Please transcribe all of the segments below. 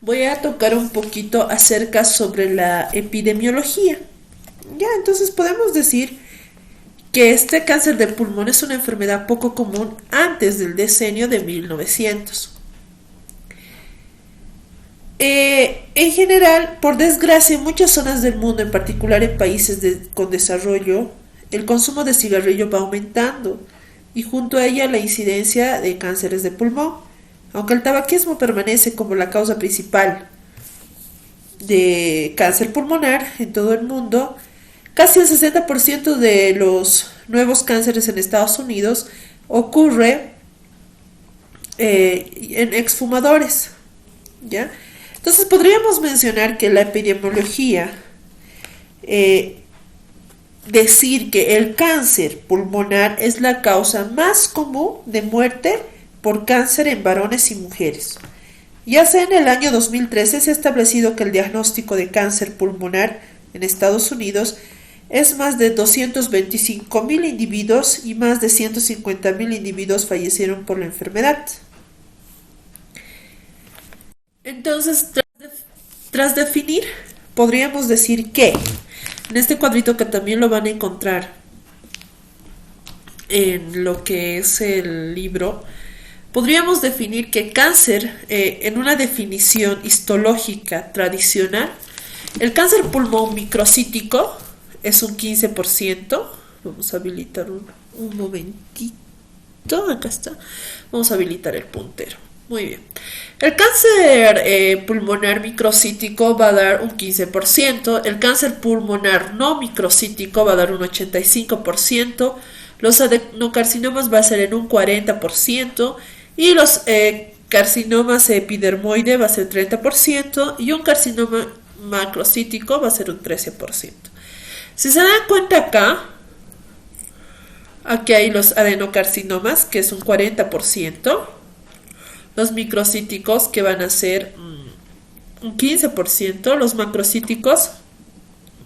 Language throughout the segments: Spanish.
voy a tocar un poquito acerca sobre la epidemiología. Ya, entonces podemos decir que este cáncer de pulmón es una enfermedad poco común antes del decenio de 1900. En general, por desgracia, en muchas zonas del mundo, en particular en países con desarrollo, el consumo de cigarrillo va aumentando y junto a ella la incidencia de cánceres de pulmón. Aunque el tabaquismo permanece como la causa principal de cáncer pulmonar en todo el mundo, casi el 60% de los nuevos cánceres en Estados Unidos ocurre en exfumadores, ¿ya? Entonces podríamos mencionar que la epidemiología, decir que el cáncer pulmonar es la causa más común de muerte por cáncer en varones y mujeres. Ya sea en el año 2013 se ha establecido que el diagnóstico de cáncer pulmonar en Estados Unidos es más de 225.000 individuos y más de 150.000 individuos fallecieron por la enfermedad. Entonces, tras definir, podríamos decir que en este cuadrito, que también lo van a encontrar en lo que es el libro, podríamos definir que cáncer, en una definición histológica tradicional, el cáncer pulmón microcítico es un 15%. Vamos a habilitar un momentito, acá está. Vamos a habilitar el puntero. Muy bien. El cáncer pulmonar microcítico va a dar un 15%, el cáncer pulmonar no microcítico va a dar un 85%, los adenocarcinomas va a ser en un 40% y los carcinomas epidermoide va a ser 30% y un carcinoma macrocítico va a ser un 13%. Si se dan cuenta acá, aquí hay los adenocarcinomas, que es un 40%, los microcíticos, que van a ser un 15%, los macrocíticos,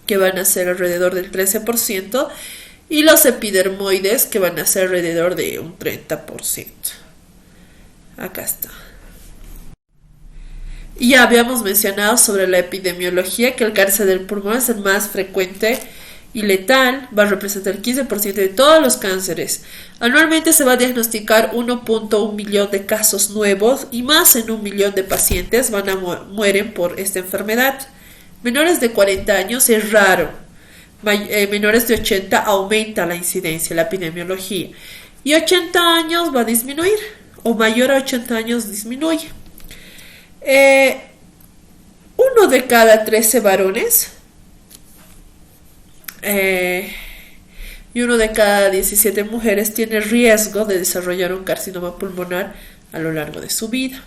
que van a ser alrededor del 13%, y los epidermoides, que van a ser alrededor de un 30%. Acá está. Y ya habíamos mencionado sobre la epidemiología que el cáncer del pulmón es el más frecuente y letal, va a representar el 15% de todos los cánceres. Anualmente se va a diagnosticar 1.1 millón de casos nuevos y más en 1 millón de pacientes mueren por esta enfermedad. Menores de 40 años es raro. Menores de 80 aumenta la incidencia, la epidemiología. Y 80 años va a disminuir, o mayor a 80 años disminuye. 1 de cada 13 varones y 1 de cada 17 mujeres tiene riesgo de desarrollar un carcinoma pulmonar a lo largo de su vida.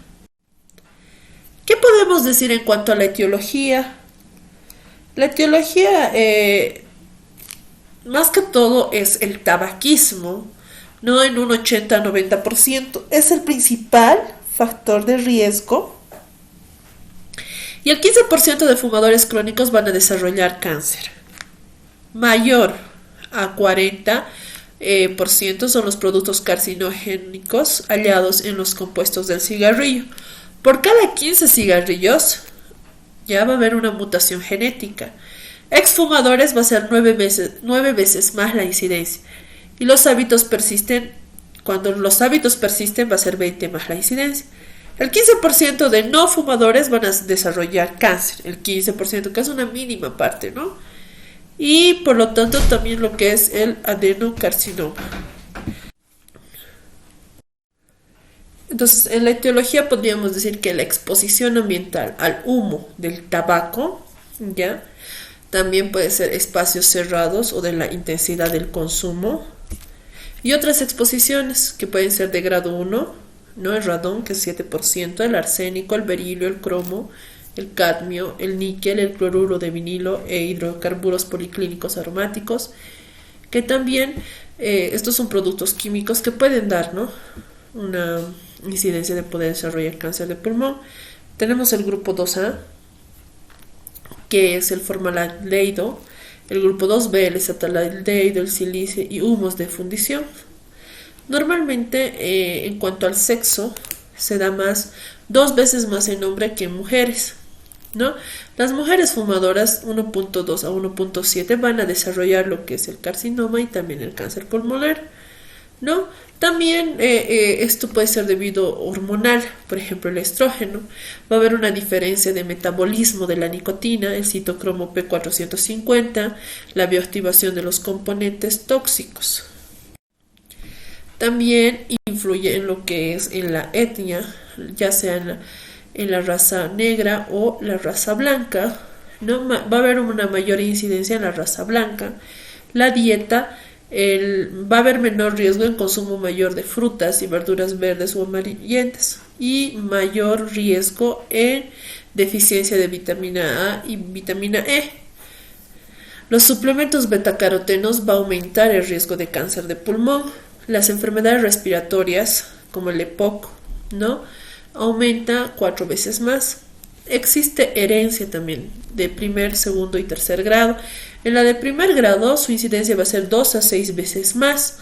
¿Qué podemos decir en cuanto a la etiología? La etiología, más que todo, es el tabaquismo, no en un 80-90%. Es el principal factor de riesgo. Y el 15% de fumadores crónicos van a desarrollar cáncer. Mayor a 40% son los productos carcinogénicos hallados en los compuestos del cigarrillo. Por cada 15 cigarrillos ya va a haber una mutación genética. Exfumadores va a ser 9 veces más la incidencia. Y los hábitos persisten, cuando los hábitos persisten va a ser 20 más la incidencia. El 15% de no fumadores van a desarrollar cáncer. El 15%, que es una mínima parte, ¿no? Y por lo tanto también lo que es el adenocarcinoma. Entonces, en la etiología podríamos decir que la exposición ambiental al humo del tabaco, ¿ya? También puede ser espacios cerrados o de la intensidad del consumo. Y otras exposiciones que pueden ser de grado 1, ¿no? El radón, que es 7%, el arsénico, el berilio, el cromo, el cadmio, el níquel, el cloruro de vinilo e hidrocarburos policlínicos aromáticos, que también estos son productos químicos que pueden dar, ¿no?, una incidencia de poder desarrollar cáncer de pulmón. Tenemos el grupo 2A, que es el formaldehído, el grupo 2B, el acetaldehído, el silicio y humos de fundición. Normalmente, en cuanto al sexo, se da más, 2 veces más en hombres que en mujeres, ¿no? Las mujeres fumadoras 1.2 a 1.7 van a desarrollar lo que es el carcinoma y también el cáncer pulmonar, ¿no? También esto puede ser debido hormonal, por ejemplo el estrógeno. Va a haber una diferencia de metabolismo de la nicotina, el citocromo P450, la bioactivación de los componentes tóxicos. También influye en lo que es en la etnia, ya sea en la raza negra o la raza blanca, ¿no? Va a haber una mayor incidencia en la raza blanca. La dieta, va a haber menor riesgo en consumo mayor de frutas y verduras verdes o amarillentas y mayor riesgo en deficiencia de vitamina A y vitamina E. Los suplementos betacarotenos va a aumentar el riesgo de cáncer de pulmón. Las enfermedades respiratorias, como el EPOC, ¿no? Aumenta 4 veces más. Existe herencia también de primer, segundo y tercer grado. En la de primer grado su incidencia va a ser 2 a 6 veces más.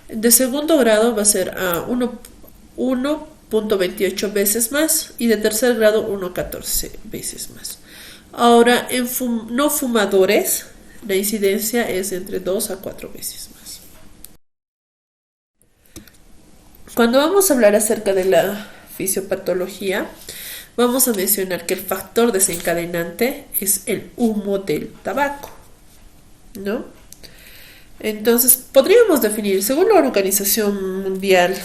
De segundo grado va a ser a 1.28 veces más y de tercer grado 1.14 veces más. Ahora en no fumadores la incidencia es entre 2 a 4 veces más. Cuando vamos a hablar acerca de la fisiopatología, vamos a mencionar que el factor desencadenante es el humo del tabaco, ¿no? Entonces, podríamos definir, según la Organización Mundial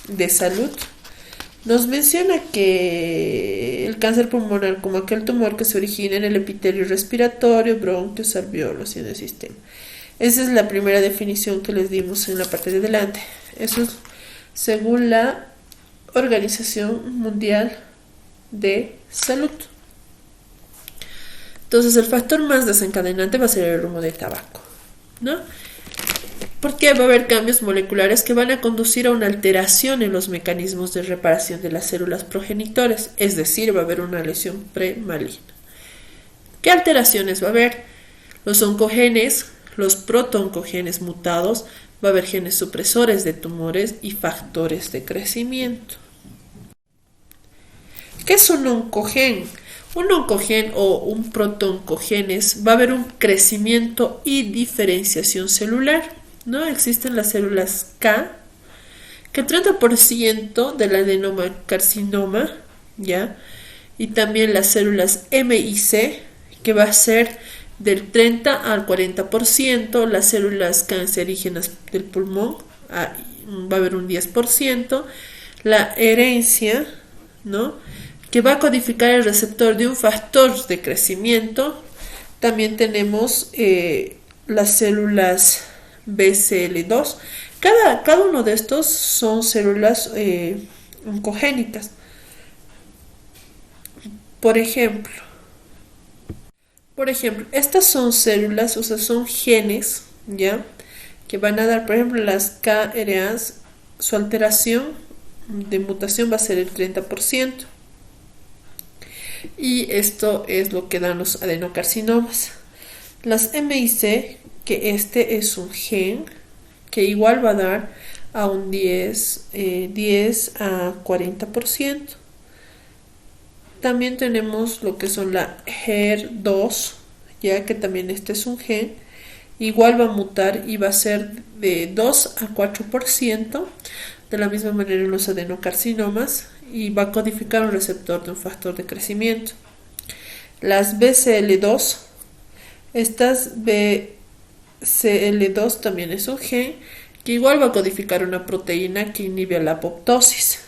de Salud, nos menciona que el cáncer pulmonar como aquel tumor que se origina en el epitelio respiratorio, bronquios, alveolos y en el sistema. Esa es la primera definición que les dimos en la parte de delante. Eso es según la Organización Mundial de Salud. Entonces el factor más desencadenante va a ser el humo de tabaco, ¿no? Porque va a haber cambios moleculares que van a conducir a una alteración en los mecanismos de reparación de las células progenitoras, es decir, va a haber una lesión premaligna. ¿Qué alteraciones va a haber? Los oncogenes, los protooncogenes mutados, va a haber genes supresores de tumores y factores de crecimiento. ¿Qué es un oncogen? Un oncogen o un protooncogenes va a haber un crecimiento y diferenciación celular, ¿no? Existen las células K, que el 30% del adenocarcinoma, ¿ya? Y también las células M y C, que va a ser del 30 al 40%, las células cancerígenas del pulmón, va a haber un 10%, la herencia, ¿no? Que va a codificar el receptor de un factor de crecimiento. También tenemos las células BCL2. Cada uno de estos son células oncogénicas. Por ejemplo, estas son células, o sea, son genes, ¿ya? Que van a dar, por ejemplo, las KRAs, su alteración de mutación va a ser el 30%. Y esto es lo que dan los adenocarcinomas. Las MIC, que este es un gen que igual va a dar a un 10 a 40%. También tenemos lo que son la HER2, ya que también este es un gen, igual va a mutar y va a ser de 2 a 4%, de la misma manera en los adenocarcinomas, y va a codificar un receptor de un factor de crecimiento. Las BCL2, estas BCL2 también es un gen que igual va a codificar una proteína que inhibe la apoptosis.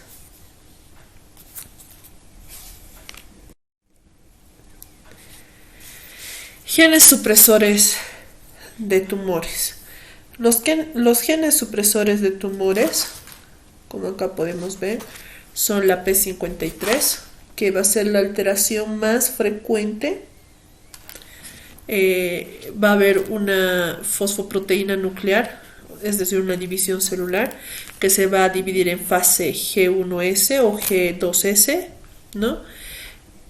Genes supresores de tumores. Los genes supresores de tumores, como acá podemos ver, son la P53, que va a ser la alteración más frecuente. Va a haber una fosfoproteína nuclear, es decir, una división celular, que se va a dividir en fase G1S o G2S, ¿no?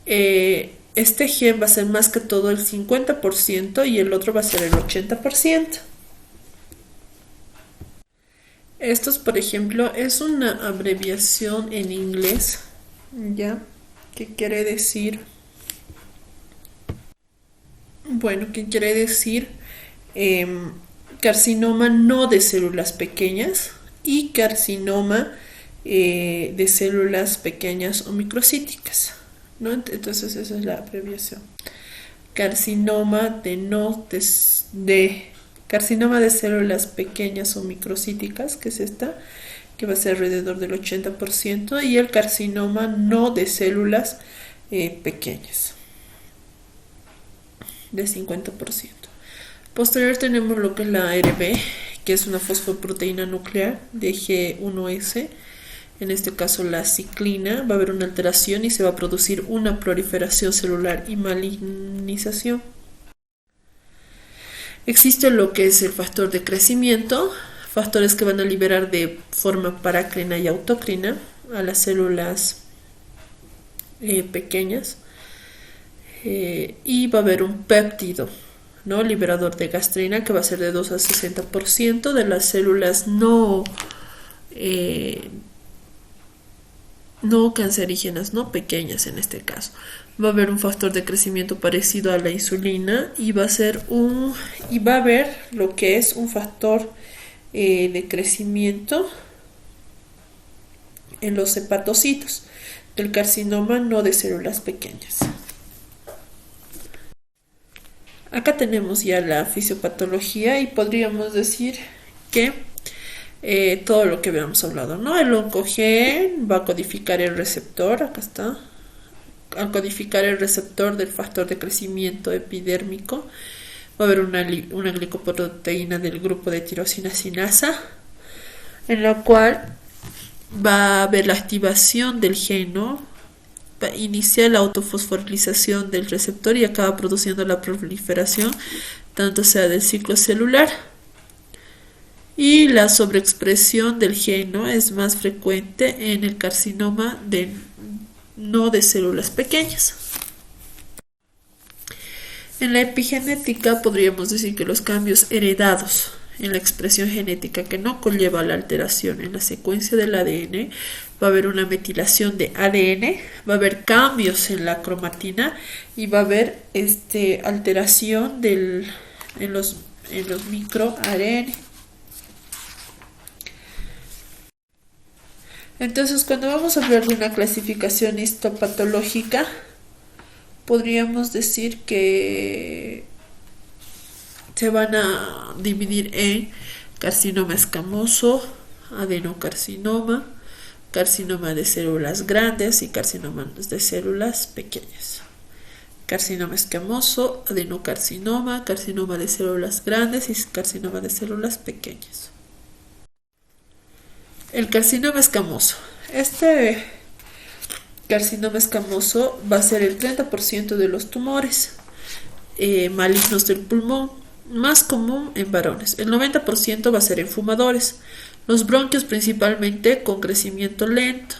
Este gen va a ser más que todo el 50% y el otro va a ser el 80%. Estos, por ejemplo, es una abreviación en inglés, ¿ya? ¿Qué quiere decir? Bueno, ¿qué quiere decir? Em, Carcinoma no de células pequeñas y carcinoma de células pequeñas o microcíticas, ¿no? Entonces esa es la abreviación. Carcinoma de no de carcinoma de células pequeñas o microcíticas, que es esta, que va a ser alrededor del 80%, y el carcinoma no de células pequeñas, de 50%. Posterior tenemos lo que es la ARB, que es una fosfoproteína nuclear de G1S, en este caso la ciclina. Va a haber una alteración y se va a producir una proliferación celular y malignización. Existe lo que es el factor de crecimiento, factores que van a liberar de forma parácrina y autocrina a las células pequeñas, y va a haber un péptido, ¿no? Liberador de gastrina, que va a ser de 2 a 60% de las células no cancerígenas, no pequeñas en este caso. Va a haber un factor de crecimiento parecido a la insulina y va a haber lo que es un factor de crecimiento en los hepatocitos del carcinoma no de células pequeñas. Acá tenemos ya la fisiopatología y podríamos decir que todo lo que habíamos hablado, ¿no? El oncogen va a codificar el receptor, acá está, al codificar el receptor del factor de crecimiento epidérmico, va a haber una glicoproteína del grupo de tirosina sinasa, en la cual va a haber la activación del gen, ¿no? Va a iniciar la autofosforilización del receptor y acaba produciendo la proliferación, tanto sea del ciclo celular. Y la sobreexpresión del gen, ¿no? Es más frecuente en el carcinoma no de células pequeñas. En la epigenética podríamos decir que los cambios heredados en la expresión genética que no conlleva la alteración en la secuencia del ADN, va a haber una metilación de ADN, va a haber cambios en la cromatina y va a haber alteración en los microARN. Entonces, cuando vamos a hablar de una clasificación histopatológica, podríamos decir que se van a dividir en carcinoma escamoso, adenocarcinoma, carcinoma de células grandes y carcinoma de células pequeñas. Carcinoma escamoso, adenocarcinoma, carcinoma de células grandes y carcinoma de células pequeñas. El carcinoma escamoso. Este carcinoma escamoso va a ser el 30% de los tumores malignos del pulmón, más común en varones. El 90% va a ser en fumadores. Los bronquios principalmente con crecimiento lento.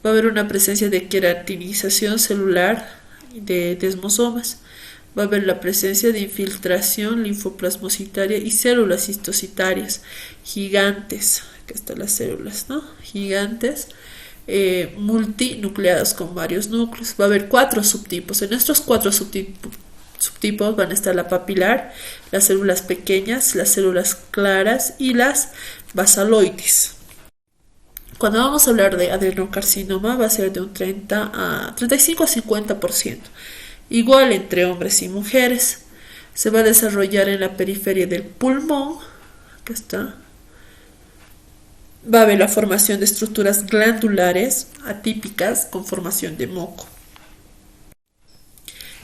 Va a haber una presencia de queratinización celular de desmosomas. Va a haber la presencia de infiltración linfoplasmocitaria y células histocitarias gigantes. Aquí están las células, ¿no? Gigantes, multinucleadas con varios núcleos. Va a haber 4 subtipos. En estos 4 subtipos van a estar la papilar, las células pequeñas, las células claras y las basaloides. Cuando vamos a hablar de adenocarcinoma va a ser de un 35 a 50%. Igual entre hombres y mujeres. Se va a desarrollar en la periferia del pulmón. Acá está. Va a haber la formación de estructuras glandulares atípicas con formación de moco.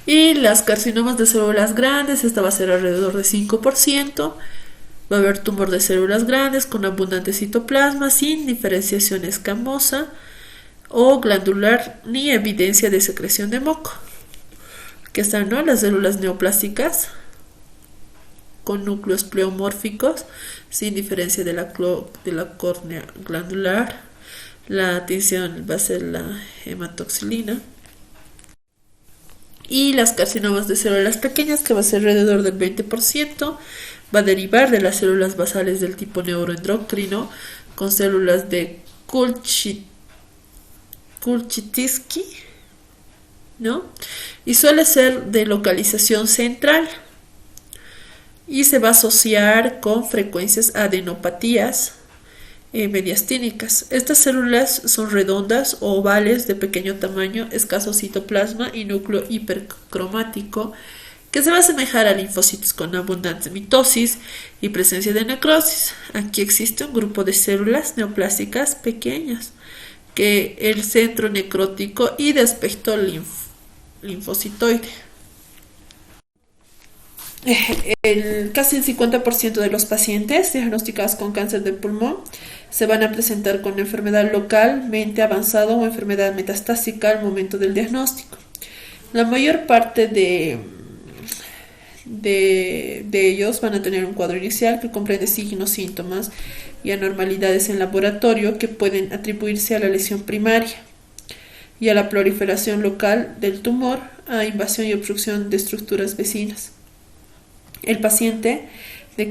Y las carcinomas de células grandes, esta va a ser alrededor de 5%. Va a haber tumor de células grandes con abundante citoplasma, sin diferenciación escamosa o glandular ni evidencia de secreción de moco. Aquí están, ¿no?, las células neoplásticas con núcleos pleomórficos, sin diferencia de la córnea glandular. La tinción va a ser la hematoxilina. Y las carcinomas de células pequeñas, que va a ser alrededor del 20%, va a derivar de las células basales del tipo neuroendocrino con células de Kulczycki, ¿no? Y suele ser de localización central y se va a asociar con frecuencias adenopatías mediastínicas. Estas células son redondas o ovales de pequeño tamaño, escaso citoplasma y núcleo hipercromático, que se va a asemejar a linfocitos con abundante mitosis y presencia de necrosis. Aquí existe un grupo de células neoplásicas pequeñas, que el centro necrótico y de aspecto linfocitoide. Casi el 50% de los pacientes diagnosticados con cáncer de pulmón se van a presentar con enfermedad localmente avanzada o enfermedad metastásica al momento del diagnóstico. La mayor parte de ellos van a tener un cuadro inicial que comprende signos, síntomas y anormalidades en laboratorio que pueden atribuirse a la lesión primaria y a la proliferación local del tumor, a invasión y obstrucción de estructuras vecinas. El paciente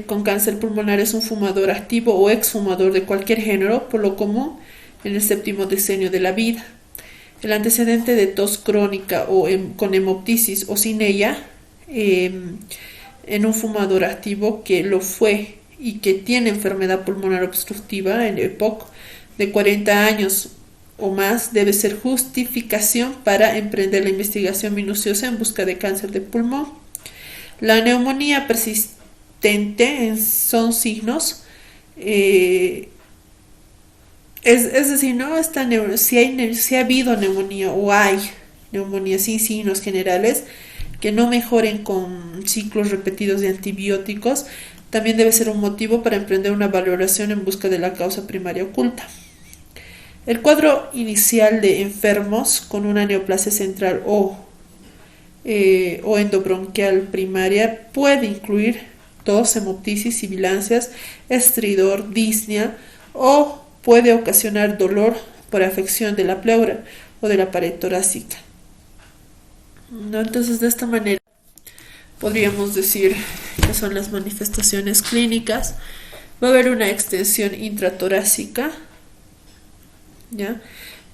con cáncer pulmonar es un fumador activo o exfumador de cualquier género, por lo común en el séptimo decenio de la vida. El antecedente de tos crónica o con hemoptisis o sin ella en un fumador activo que lo fue y que tiene enfermedad pulmonar obstructiva en EPOC de 40 años o más debe ser justificación para emprender la investigación minuciosa en busca de cáncer de pulmón. La neumonía persistente son signos, es decir, no está si ha habido neumonía o hay neumonía sin signos generales que no mejoren con ciclos repetidos de antibióticos, también debe ser un motivo para emprender una valoración en busca de la causa primaria oculta. El cuadro inicial de enfermos con una neoplasia central o endobronquial primaria puede incluir tos, hemoptisis, sibilancias, estridor, disnea, o puede ocasionar dolor por afección de la pleura o de la pared torácica. ¿No? Entonces, de esta manera podríamos decir que son las manifestaciones clínicas. Va a haber una extensión intratorácica, ¿ya?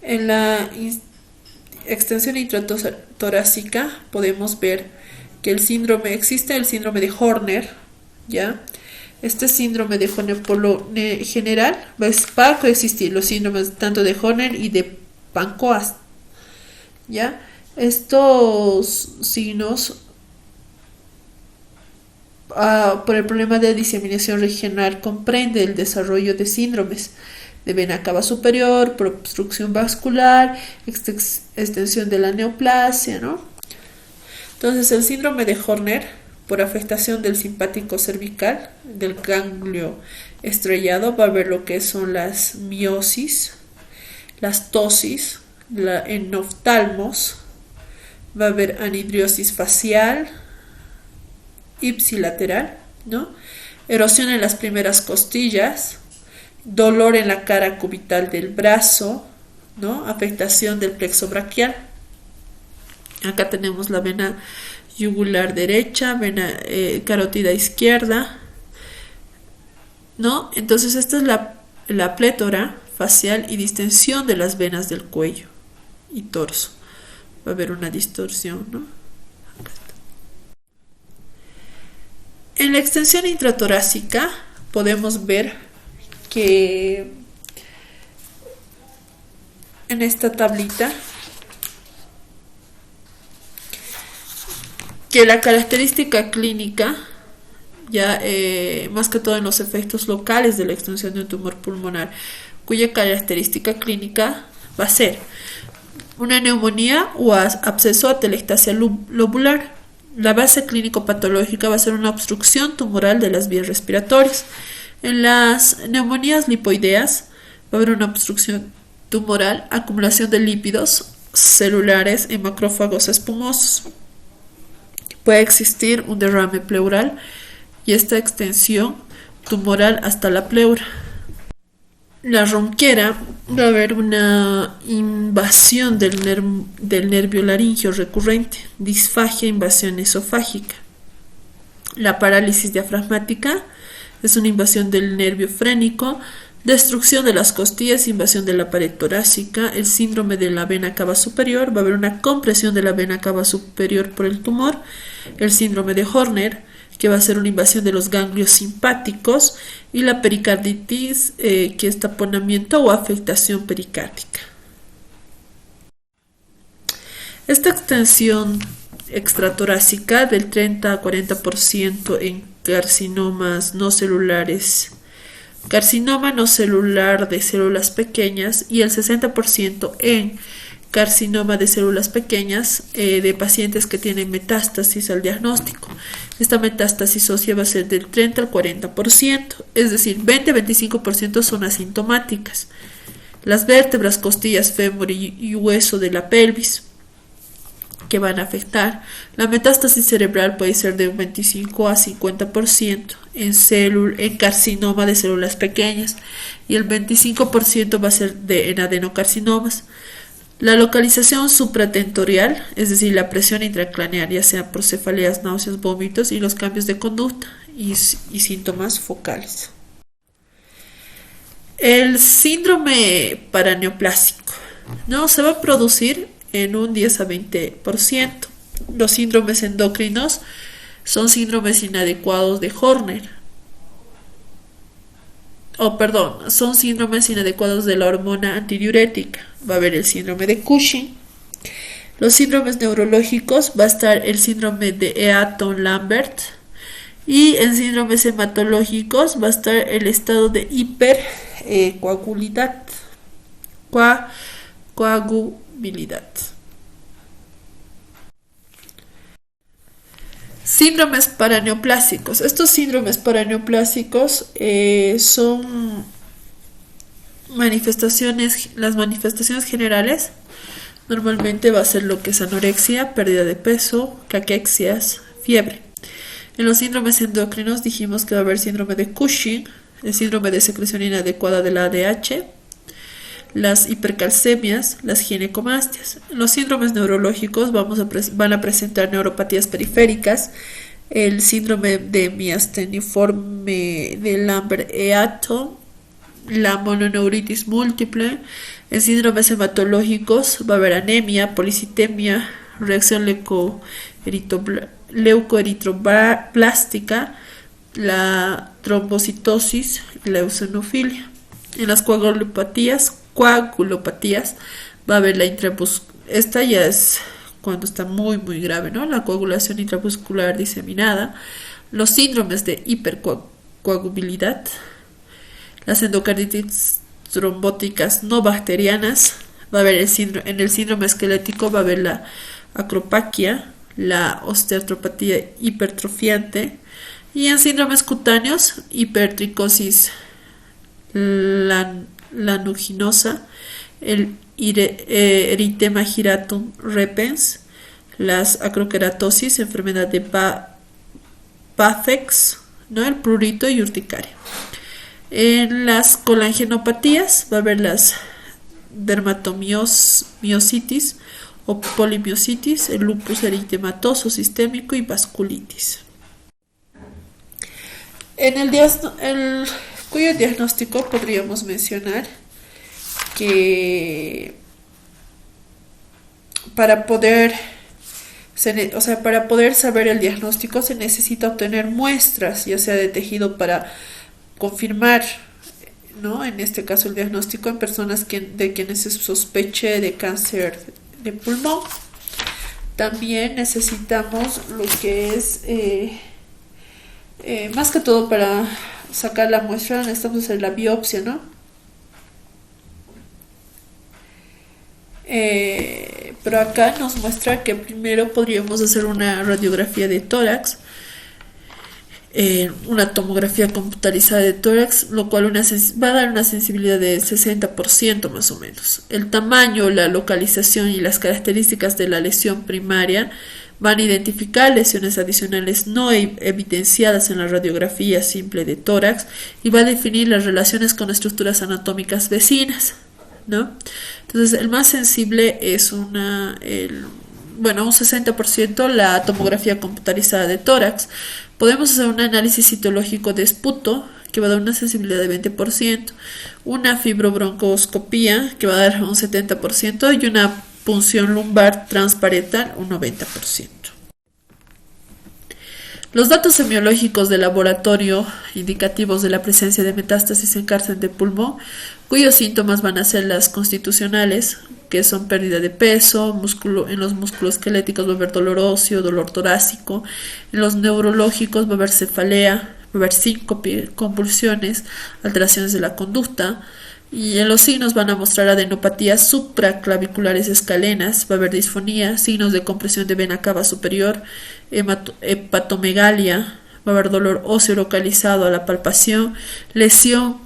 En la extensión intratorácica podemos ver que existe el síndrome de Horner, ¿ya? Este síndrome de Horner por lo general va a coexistir los síndromes tanto de Horner y de Pancoast, ¿ya? Estos signos por el problema de diseminación regional comprende el desarrollo de síndromes de vena cava superior, por obstrucción vascular, extensión de la neoplasia, ¿no? Entonces, el síndrome de Horner, por afectación del simpático cervical, del ganglio estrellado, va a haber lo que son las miosis, las tosis, en oftalmos, va a haber anhidrosis facial, ipsilateral, ¿no? Erosión en las primeras costillas, dolor en la cara cubital del brazo, ¿no? Afectación del plexo braquial. Acá tenemos la vena yugular derecha, vena carótida izquierda, ¿no? Entonces esta es la plétora facial y distensión de las venas del cuello y torso. Va a haber una distorsión, ¿no? Acá está. En la extensión intratorácica podemos ver que en esta tablita que la característica clínica, ya más que todo en los efectos locales de la extensión de un tumor pulmonar, cuya característica clínica va a ser una neumonía o absceso a telectasia lobular. La base clínico-patológica va a ser una obstrucción tumoral de las vías respiratorias. En las neumonías lipoideas va a haber una obstrucción tumoral, acumulación de lípidos celulares en macrófagos espumosos. Puede existir un derrame pleural y esta extensión tumoral hasta la pleura. La ronquera va a haber una invasión del nervio laringio recurrente, disfagia, invasión esofágica. La parálisis diafragmática es una invasión del nervio frénico, destrucción de las costillas, invasión de la pared torácica. El síndrome de la vena cava superior, va a haber una compresión de la vena cava superior por el tumor. El síndrome de Horner, que va a ser una invasión de los ganglios simpáticos. Y la pericarditis, que es taponamiento o afectación pericárdica. Esta extensión extratorácica del 30 a 40% en carcinomas no celulares, carcinoma no celular de células pequeñas, y el 60% en carcinoma de células pequeñas de pacientes que tienen metástasis al diagnóstico. Esta metástasis ósea va a ser del 30 al 40%, es decir, 20-25% son asintomáticas. Las vértebras, costillas, fémur y hueso de la pelvis que van a afectar. La metástasis cerebral puede ser de un 25 a 50% en carcinoma de células pequeñas, y el 25% va a ser en adenocarcinomas. La localización supratentorial, es decir, la presión intracraneal, ya sea por cefaleas, náuseas, vómitos, y los cambios de conducta y síntomas focales. El síndrome paraneoplásico, ¿no? Se va a producir en un 10 a 20%. Los síndromes endocrinos son síndromes inadecuados de Horner. Son síndromes inadecuados de la hormona antidiurética. Va a haber el síndrome de Cushing. Los síndromes neurológicos va a estar el síndrome de Eaton-Lambert, y en síndromes hematológicos va a estar el estado de hipercoagulabilidad. Síndromes paraneoplásicos. Estos síndromes paraneoplásicos son las manifestaciones generales. Normalmente va a ser lo que es anorexia, pérdida de peso, caquexias, fiebre. En los síndromes endocrinos dijimos que va a haber síndrome de Cushing, el síndrome de secreción inadecuada de la ADH, las hipercalcemias, las ginecomastias. En los síndromes neurológicos van a presentar neuropatías periféricas, el síndrome de miasteniforme de Lambert-Eaton, la mononeuritis múltiple. En síndromes hematológicos va a haber anemia, policitemia, reacción leucoeritroblástica, la trombocitosis y la eosinofilia. En las coagulopatías va a haber esta ya es cuando está muy muy grave, ¿no? La coagulación intramuscular diseminada, los síndromes de hipercoagulabilidad, las endocarditis trombóticas no bacterianas. Va a haber en el síndrome esquelético va a haber la acropaquia, la osteotropatía hipertrofiante, y en síndromes cutáneos, hipertricosis lanuginosa, el eritema giratum repens, las acrokeratosis, enfermedad de Bathex, ¿no? El prurito y urticaria. En las colangenopatías va a haber las dermatomiositis o polimiositis, el lupus eritematoso sistémico y vasculitis. En el cuyo diagnóstico podríamos mencionar que para poder saber el diagnóstico se necesita obtener muestras, ya sea de tejido, para confirmar, ¿no? En este caso el diagnóstico en personas de quienes se sospeche de cáncer de pulmón. También necesitamos lo que es más que todo para sacar la muestra necesitamos hacer la biopsia, ¿no? Pero acá nos muestra que primero podríamos hacer una radiografía de tórax, una tomografía computarizada de tórax, lo cual va a dar una sensibilidad de 60% más o menos. El tamaño, la localización y las características de la lesión primaria van a identificar lesiones adicionales no evidenciadas en la radiografía simple de tórax, y va a definir las relaciones con estructuras anatómicas vecinas, ¿no? Entonces el más sensible es un 60% la tomografía computarizada de tórax. Podemos hacer un análisis citológico de esputo, que va a dar una sensibilidad de 20%, una fibrobroncoscopía, que va a dar un 70%, y una punción lumbar transparental, un 90%. Los datos semiológicos de laboratorio indicativos de la presencia de metástasis en cáncer de pulmón, cuyos síntomas van a ser las constitucionales, que son pérdida de peso, en los músculos esqueléticos va a haber dolor óseo, dolor torácico, en los neurológicos va a haber cefalea, va a haber síncope, convulsiones, alteraciones de la conducta, y en los signos van a mostrar adenopatías supraclaviculares escalenas, va a haber disfonía, signos de compresión de vena cava superior, hepatomegalia, va a haber dolor óseo localizado a la palpación, lesión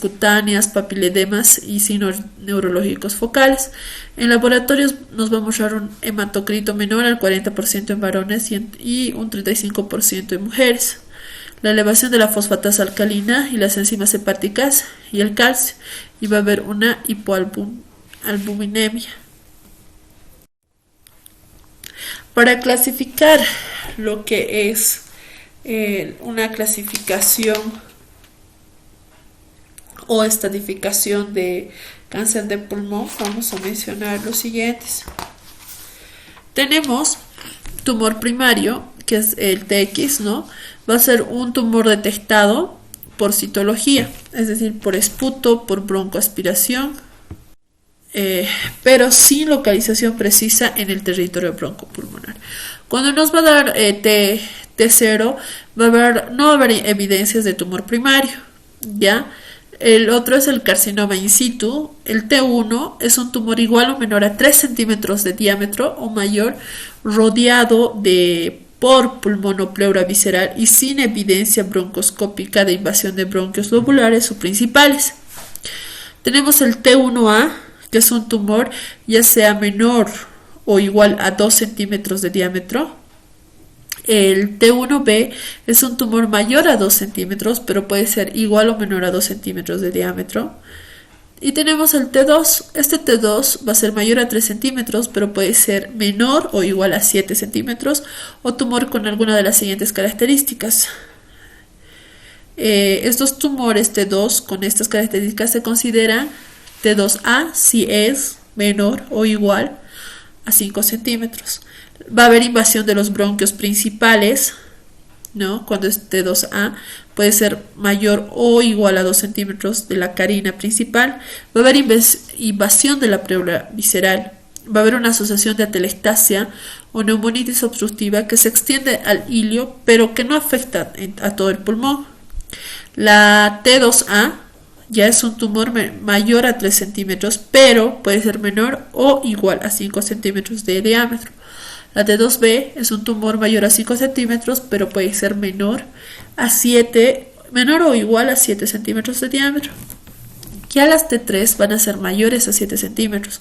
cutáneas, papiledemas y signos neurológicos focales. En laboratorios nos va a mostrar un hematocrito menor al 40% en varones y un 35% en mujeres. La elevación de la fosfatasa alcalina y las enzimas hepáticas y el calcio, y va a haber una hipoalbuminemia. Para clasificar lo que es una clasificación o estadificación de cáncer de pulmón, vamos a mencionar los siguientes. Tenemos tumor primario, que es el TX, ¿no? Va a ser un tumor detectado por citología, es decir, por esputo, por broncoaspiración, pero sin localización precisa en el territorio broncopulmonar. Cuando nos va a dar T0, no va a haber evidencias de tumor primario, ¿ya? El otro es el carcinoma in situ. El T1 es un tumor igual o menor a 3 centímetros de diámetro o mayor, rodeado por pulmón o pleura visceral y sin evidencia broncoscópica de invasión de bronquios lobulares o principales. Tenemos el T1A, que es un tumor ya sea menor o igual a 2 centímetros de diámetro. El T1B es un tumor mayor a 2 centímetros, pero puede ser igual o menor a 2 centímetros de diámetro. Y tenemos el T2. Este T2 va a ser mayor a 3 centímetros, pero puede ser menor o igual a 7 centímetros, o tumor con alguna de las siguientes características. Estos tumores T2 con estas características se consideran T2A si es menor o igual a 5 centímetros. Va a haber invasión de los bronquios principales, ¿no? Cuando es T2A puede ser mayor o igual a 2 centímetros de la carina principal. Va a haber invasión de la pleura visceral. Va a haber una asociación de atelectasia o neumonitis obstructiva que se extiende al ilio, pero que no afecta a todo el pulmón. La T2A ya es un tumor mayor a 3 centímetros, pero puede ser menor o igual a 5 centímetros de diámetro. La T2B es un tumor mayor a 5 centímetros, pero puede ser menor o igual a 7 centímetros de diámetro. Ya las T3 van a ser mayores a 7 centímetros,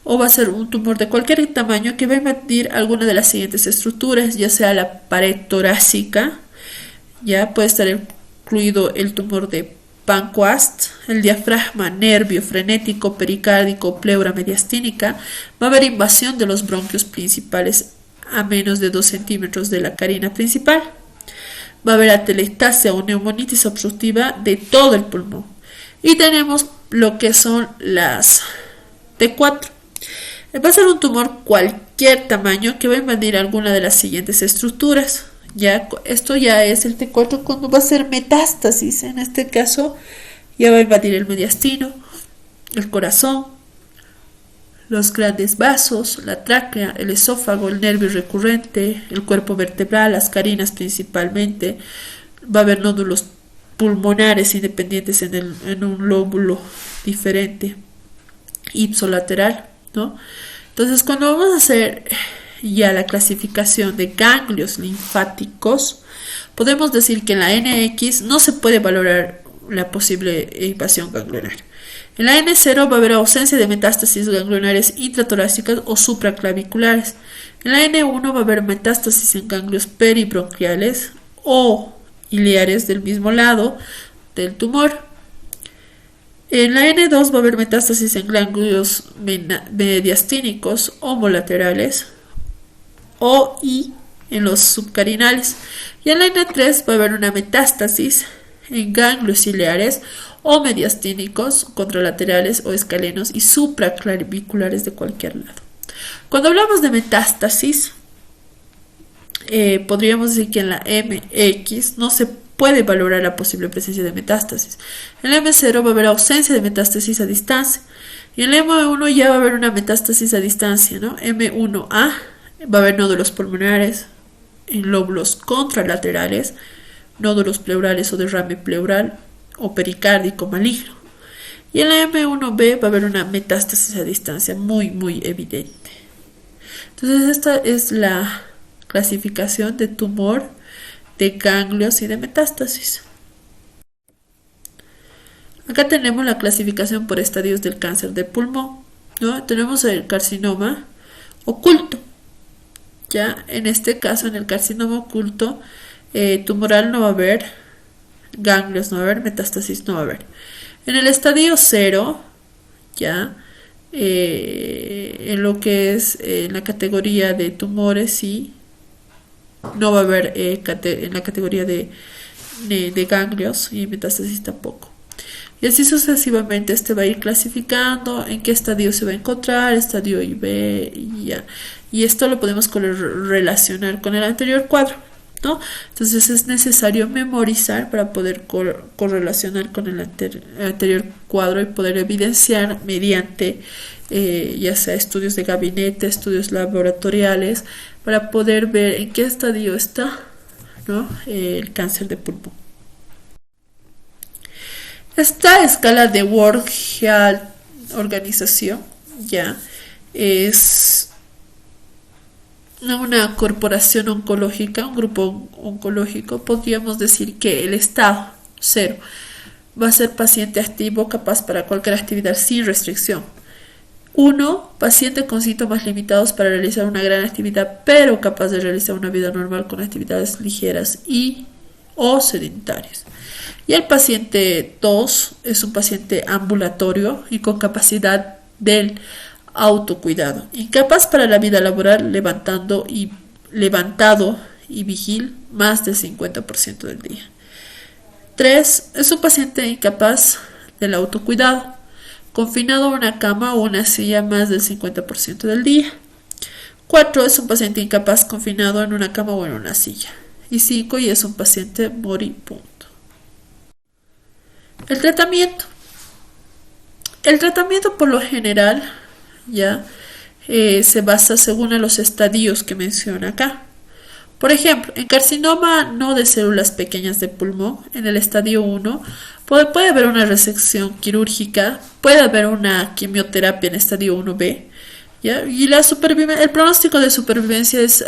o va a ser un tumor de cualquier tamaño que va a invadir alguna de las siguientes estructuras, ya sea la pared torácica, ya puede estar incluido el tumor de Pancoast, el diafragma, nervio, frenético, pericárdico, pleura mediastínica. Va a haber invasión de los bronquios principales a menos de 2 centímetros de la carina principal. Va a haber atelectasia o neumonitis obstructiva de todo el pulmón. Y tenemos lo que son las T4. Va a ser un tumor cualquier tamaño que va a invadir alguna de las siguientes estructuras. Esto ya es el T4 cuando va a ser metástasis. En este caso ya va a invadir el mediastino, el corazón, los grandes vasos, la tráquea, el esófago, el nervio recurrente, el cuerpo vertebral, las carinas principalmente. Va a haber nódulos pulmonares independientes en un lóbulo diferente, ipsolateral, ¿no? Entonces, cuando vamos a hacer ya la clasificación de ganglios linfáticos, podemos decir que en la NX no se puede valorar la posible invasión ganglionar. En la N0 va a haber ausencia de metástasis ganglionares intratorácicas o supraclaviculares. En la N1 va a haber metástasis en ganglios peribronquiales o iliares del mismo lado del tumor. En la N2 va a haber metástasis en ganglios mediastínicos homolaterales y en los subcarinales. Y en la N3 va a haber una metástasis en ganglios ciliares o mediastínicos, contralaterales o escalenos y supraclaviculares de cualquier lado. Cuando hablamos de metástasis, podríamos decir que en la MX no se puede valorar la posible presencia de metástasis. En la M0 va a haber ausencia de metástasis a distancia. Y en la M1 ya va a haber una metástasis a distancia, ¿no? M1A va a haber nódulos pulmonares en lóbulos contralaterales, nódulos pleurales o derrame pleural o pericárdico maligno. Y en la M1B va a haber una metástasis a distancia muy evidente. Entonces esta es la clasificación de tumor, de ganglios y de metástasis. Acá tenemos la clasificación por estadios del cáncer de pulmón, ¿no? Tenemos el carcinoma oculto. Ya en este caso, en el carcinoma oculto, tumoral no va a haber, ganglios no va a haber, metástasis no va a haber. En el estadio 0, ya en lo que es en la categoría de tumores, sí, no va a haber en la categoría de ganglios y metástasis tampoco. Y así sucesivamente este va a ir clasificando en qué estadio se va a encontrar, estadio B y ya. Y esto lo podemos relacionar con el anterior cuadro, ¿no? Entonces es necesario memorizar para poder correlacionar con el anterior cuadro y poder evidenciar mediante ya sea estudios de gabinete, estudios laboratoriales, para poder ver en qué estadio está, ¿no? El cáncer de pulmón. Esta escala de World Health Organization ya es una corporación oncológica, un grupo oncológico. Podríamos decir que el estado 0 va a ser paciente activo capaz para cualquier actividad sin restricción. 1, paciente con síntomas limitados para realizar una gran actividad pero capaz de realizar una vida normal con actividades ligeras o sedentarias. Y el paciente 2 es un paciente ambulatorio y con capacidad del autocuidado, incapaz para la vida laboral, levantado y vigil más del 50% del día. 3 es un paciente incapaz del autocuidado, confinado a una cama o una silla más del 50% del día. 4 es un paciente incapaz confinado en una cama o en una silla. Y 5 y es un paciente moribundo. El tratamiento. El tratamiento por lo general ya se basa según los estadios que menciona acá. Por ejemplo, en carcinoma no de células pequeñas de pulmón, en el estadio 1, puede haber una resección quirúrgica, puede haber una quimioterapia en estadio 1B, ¿ya? Y el pronóstico de supervivencia es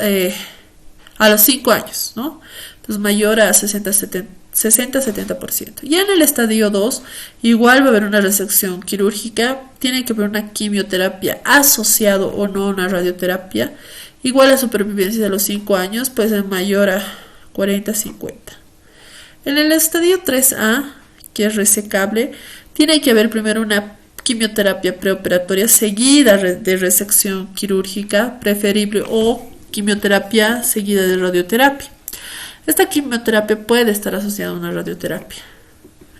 a los 5 años, ¿no? Entonces mayor a 60-70%. Ya en el estadio 2, igual va a haber una resección quirúrgica, tiene que haber una quimioterapia asociado o no a una radioterapia. Igual la supervivencia de los 5 años puede ser mayor a 40-50. En el estadio 3A, que es resecable, tiene que haber primero una quimioterapia preoperatoria seguida de resección quirúrgica preferible o quimioterapia seguida de radioterapia. Esta quimioterapia puede estar asociada a una radioterapia,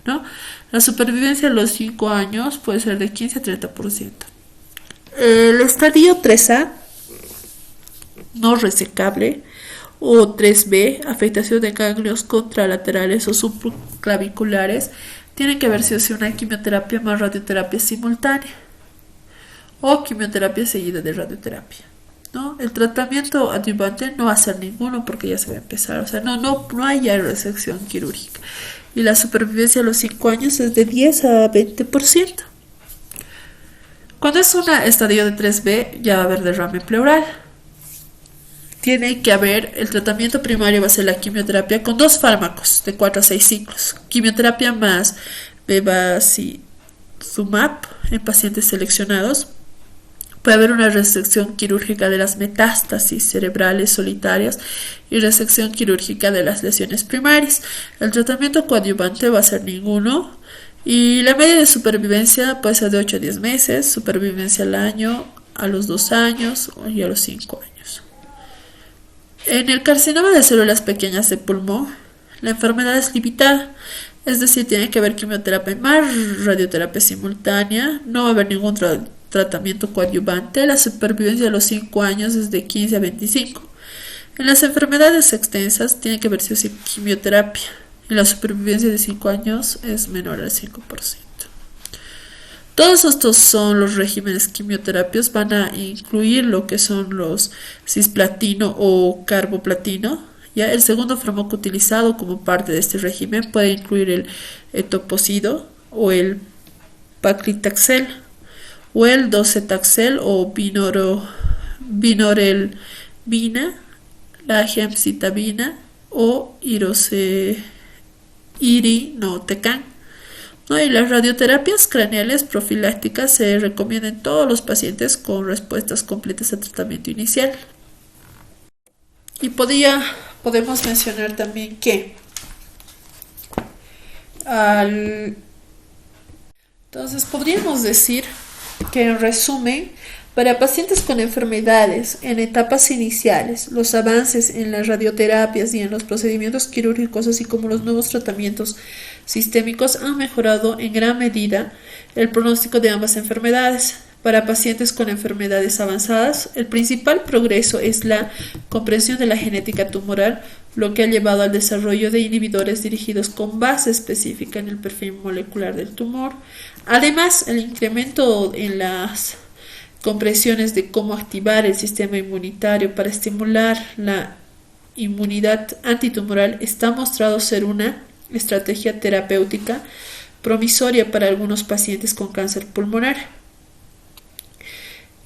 ¿no? La supervivencia de los 5 años puede ser de 15-30%. El estadio 3A, no resecable, o 3B, afectación de ganglios contralaterales o subclaviculares, tiene que haber sido una quimioterapia más radioterapia simultánea o quimioterapia seguida de radioterapia, ¿no? El tratamiento adyuvante no va a ser ninguno porque ya se va a empezar, o sea, no hay ya resección quirúrgica. Y la supervivencia a los 5 años es de 10 a 20%. Cuando es un estadio de 3B, ya va a haber derrame pleural. Tiene que haber, el tratamiento primario va a ser la quimioterapia con 2 fármacos de 4 a 6 ciclos. Quimioterapia más bevacizumab en pacientes seleccionados. Puede haber una resección quirúrgica de las metástasis cerebrales solitarias y resección quirúrgica de las lesiones primarias. El tratamiento coadyuvante va a ser ninguno. Y la media de supervivencia puede ser de 8 a 10 meses, supervivencia al año, a los 2 años y a los 5 años. En el carcinoma de células pequeñas de pulmón, la enfermedad es limitada, es decir, tiene que haber quimioterapia más radioterapia simultánea, no va a haber ningún tratamiento coadyuvante, la supervivencia de los 5 años es de 15 a 25. En las enfermedades extensas tiene que verse quimioterapia y la supervivencia de 5 años es menor al 5%. Todos estos son los regímenes quimioterapios, van a incluir lo que son los cisplatino o carboplatino. Ya el segundo fármaco utilizado como parte de este régimen puede incluir el etoposide o el paclitaxel o el docetaxel o vinorelbina, la gemcitabina o irinotecan. ¿No? Y las radioterapias craneales profilácticas se recomiendan en todos los pacientes con respuestas completas al tratamiento inicial. Y podemos mencionar también que entonces podríamos decir que en resumen, para pacientes con enfermedades en etapas iniciales, los avances en las radioterapias y en los procedimientos quirúrgicos, así como los nuevos tratamientos sistémicos, han mejorado en gran medida el pronóstico de ambas enfermedades. Para pacientes con enfermedades avanzadas, el principal progreso es la comprensión de la genética tumoral, lo que ha llevado al desarrollo de inhibidores dirigidos con base específica en el perfil molecular del tumor. Además, el incremento en las comprensiones de cómo activar el sistema inmunitario para estimular la inmunidad antitumoral está mostrado ser una estrategia terapéutica promisoria para algunos pacientes con cáncer pulmonar,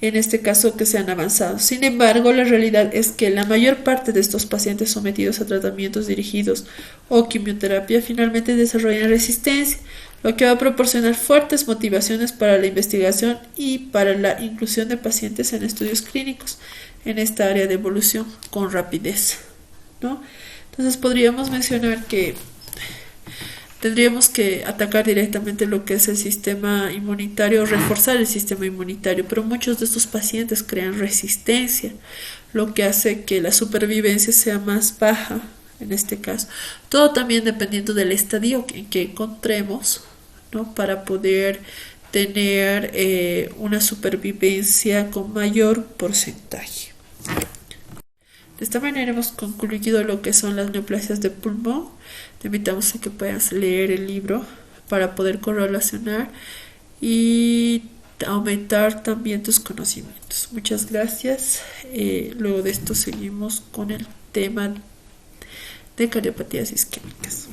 en este caso que se han avanzado. Sin embargo, la realidad es que la mayor parte de estos pacientes sometidos a tratamientos dirigidos o quimioterapia finalmente desarrollan resistencia, lo que va a proporcionar fuertes motivaciones para la investigación y para la inclusión de pacientes en estudios clínicos en esta área de evolución con rapidez, ¿no? Entonces podríamos mencionar que tendríamos que atacar directamente lo que es el sistema inmunitario, reforzar el sistema inmunitario, pero muchos de estos pacientes crean resistencia, lo que hace que la supervivencia sea más baja en este caso. Todo también dependiendo del estadio en que encontremos, ¿no? Para poder tener una supervivencia con mayor porcentaje. De esta manera hemos concluido lo que son las neoplasias de pulmón. Te invitamos a que puedas leer el libro para poder correlacionar y aumentar también tus conocimientos. Muchas gracias. Luego de esto seguimos con el tema de cardiopatías isquémicas.